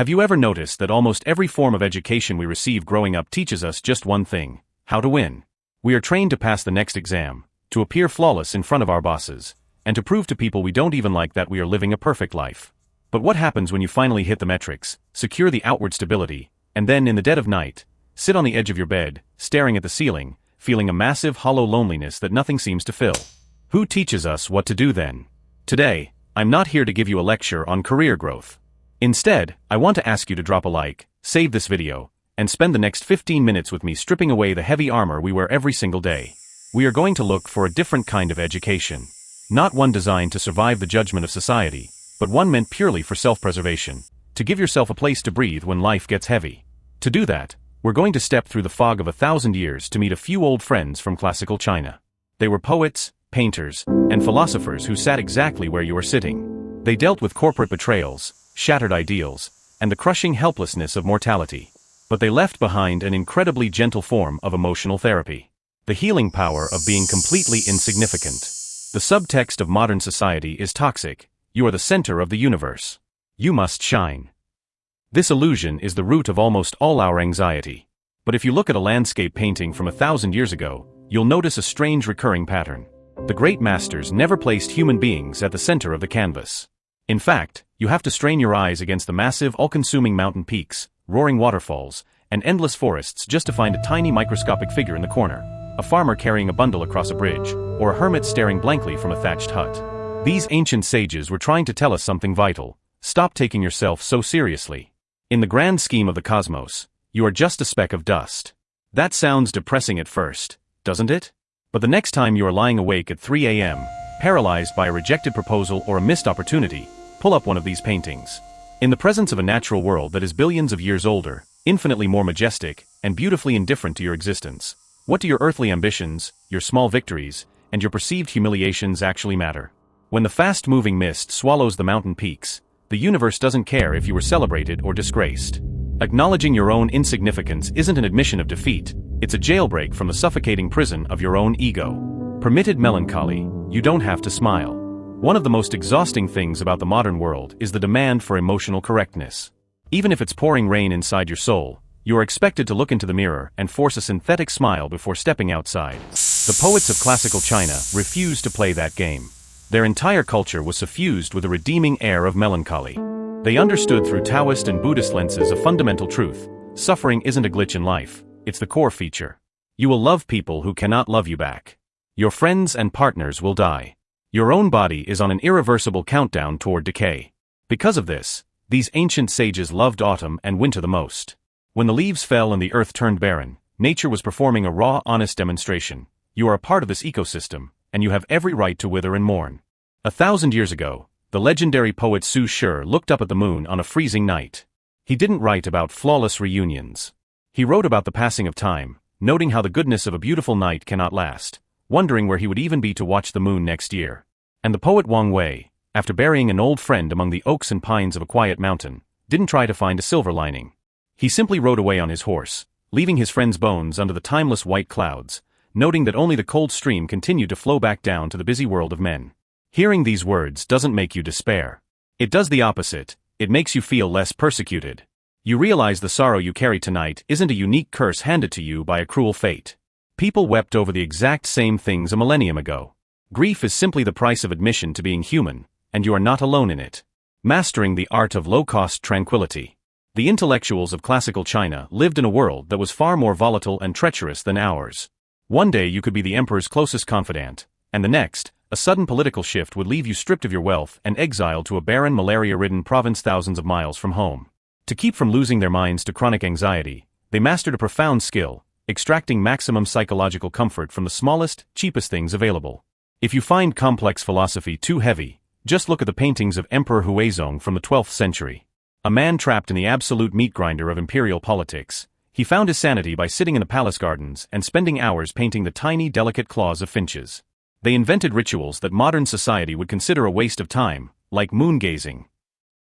Have you ever noticed that almost every form of education we receive growing up teaches us just one thing: how to win? We are trained to pass the next exam, to appear flawless in front of our bosses, and to prove to people we don't even like that we are living a perfect life. But what happens when you finally hit the metrics, secure the outward stability, and then in the dead of night, sit on the edge of your bed, staring at the ceiling, feeling a massive hollow loneliness that nothing seems to fill? Who teaches us what to do then? Today, I'm not here to give you a lecture on career growth. Instead, I want to ask you to drop a like, save this video, and spend the next 15 minutes with me stripping away the heavy armor we wear every single day. We are going to look for a different kind of education. Not one designed to survive the judgment of society, but one meant purely for self-preservation, to give yourself a place to breathe when life gets heavy. To do that, we're going to step through the fog of 1,000 years to meet a few old friends from classical China. They were poets, painters, and philosophers who sat exactly where you are sitting. They dealt with corporate betrayals, shattered ideals, and the crushing helplessness of mortality. But they left behind an incredibly gentle form of emotional therapy. The healing power of being completely insignificant. The subtext of modern society is toxic. You are the center of the universe. You must shine. This illusion is the root of almost all our anxiety. But if you look at a landscape painting from 1,000 years ago, you'll notice a strange recurring pattern. The great masters never placed human beings at the center of the canvas. In fact, you have to strain your eyes against the massive, all-consuming mountain peaks, roaring waterfalls, and endless forests just to find a tiny microscopic figure in the corner, a farmer carrying a bundle across a bridge, or a hermit staring blankly from a thatched hut. These ancient sages were trying to tell us something vital: stop taking yourself so seriously. In the grand scheme of the cosmos, you are just a speck of dust. That sounds depressing at first, doesn't it? But the next time you are lying awake at 3 a.m., paralyzed by a rejected proposal or a missed opportunity, pull up one of these paintings. In the presence of a natural world that is billions of years older, infinitely more majestic, and beautifully indifferent to your existence, what do your earthly ambitions, your small victories, and your perceived humiliations actually matter? When the fast-moving mist swallows the mountain peaks, the universe doesn't care if you were celebrated or disgraced. Acknowledging your own insignificance isn't an admission of defeat, it's a jailbreak from the suffocating prison of your own ego. Permitted melancholy, you don't have to smile. One of the most exhausting things about the modern world is the demand for emotional correctness. Even if it's pouring rain inside your soul, you are expected to look into the mirror and force a synthetic smile before stepping outside. The poets of classical China refused to play that game. Their entire culture was suffused with a redeeming air of melancholy. They understood through Taoist and Buddhist lenses a fundamental truth: suffering isn't a glitch in life, it's the core feature. You will love people who cannot love you back. Your friends and partners will die. Your own body is on an irreversible countdown toward decay. Because of this, these ancient sages loved autumn and winter the most. When the leaves fell and the earth turned barren, nature was performing a raw, honest demonstration. You are a part of this ecosystem, and you have every right to wither and mourn. 1,000 years ago, the legendary poet Su Shi looked up at the moon on a freezing night. He didn't write about flawless reunions. He wrote about the passing of time, noting how the goodness of a beautiful night cannot last, wondering where he would even be to watch the moon next year. And the poet Wang Wei, after burying an old friend among the oaks and pines of a quiet mountain, didn't try to find a silver lining. He simply rode away on his horse, leaving his friend's bones under the timeless white clouds, noting that only the cold stream continued to flow back down to the busy world of men. Hearing these words doesn't make you despair. It does the opposite, it makes you feel less persecuted. You realize the sorrow you carry tonight isn't a unique curse handed to you by a cruel fate. People wept over the exact same things a millennium ago. Grief is simply the price of admission to being human, and you are not alone in it. Mastering the art of low-cost tranquility. The intellectuals of classical China lived in a world that was far more volatile and treacherous than ours. One day you could be the emperor's closest confidant, and the next, a sudden political shift would leave you stripped of your wealth and exiled to a barren, malaria-ridden province thousands of miles from home. To keep from losing their minds to chronic anxiety, they mastered a profound skill: extracting maximum psychological comfort from the smallest, cheapest things available. If you find complex philosophy too heavy, just look at the paintings of Emperor Huizong from the 12th century. A man trapped in the absolute meat grinder of imperial politics, he found his sanity by sitting in the palace gardens and spending hours painting the tiny, delicate claws of finches. They invented rituals that modern society would consider a waste of time, like moon gazing.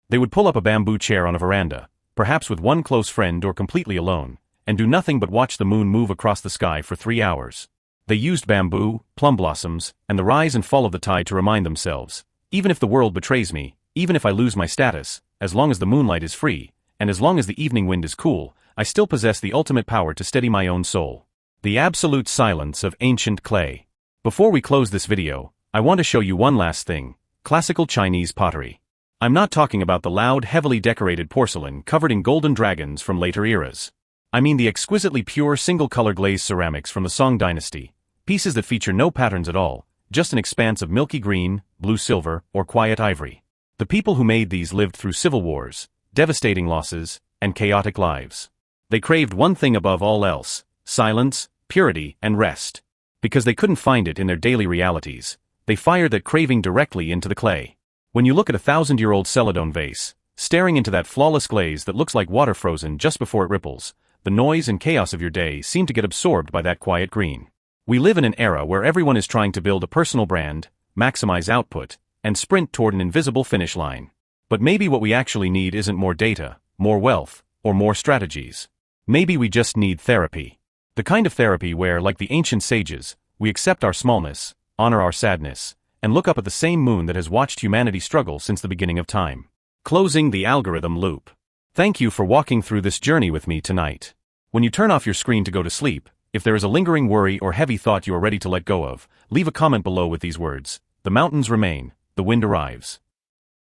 They would pull up a bamboo chair on a veranda, perhaps with one close friend or completely alone, and do nothing but watch the moon move across the sky for 3 hours. They used bamboo, plum blossoms, and the rise and fall of the tide to remind themselves, even if the world betrays me, even if I lose my status, as long as the moonlight is free, and as long as the evening wind is cool, I still possess the ultimate power to steady my own soul. The absolute silence of ancient clay. Before we close this video, I want to show you one last thing: classical Chinese pottery. I'm not talking about the loud, heavily decorated porcelain covered in golden dragons from later eras. I mean the exquisitely pure single-color glazed ceramics from the Song Dynasty, pieces that feature no patterns at all, just an expanse of milky green, blue silver, or quiet ivory. The people who made these lived through civil wars, devastating losses, and chaotic lives. They craved one thing above all else: silence, purity, and rest. Because they couldn't find it in their daily realities, they fired that craving directly into the clay. When you look at a 1,000-year-old celadon vase, staring into that flawless glaze that looks like water frozen just before it ripples, the noise and chaos of your day seem to get absorbed by that quiet green. We live in an era where everyone is trying to build a personal brand, maximize output, and sprint toward an invisible finish line. But maybe what we actually need isn't more data, more wealth, or more strategies. Maybe we just need therapy. The kind of therapy where, like the ancient sages, we accept our smallness, honor our sadness, and look up at the same moon that has watched humanity struggle since the beginning of time. Closing the algorithm loop. Thank you for walking through this journey with me tonight. When you turn off your screen to go to sleep, if there is a lingering worry or heavy thought you are ready to let go of, leave a comment below with these words: "The mountains remain, the wind arrives."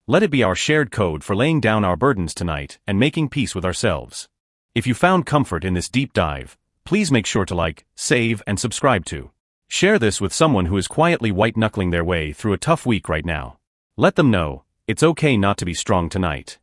Let it be our shared code for laying down our burdens tonight and making peace with ourselves. If you found comfort in this deep dive, please make sure to like, save, and subscribe to. Share this with someone who is quietly white-knuckling their way through a tough week right now. Let them know it's okay not to be strong tonight.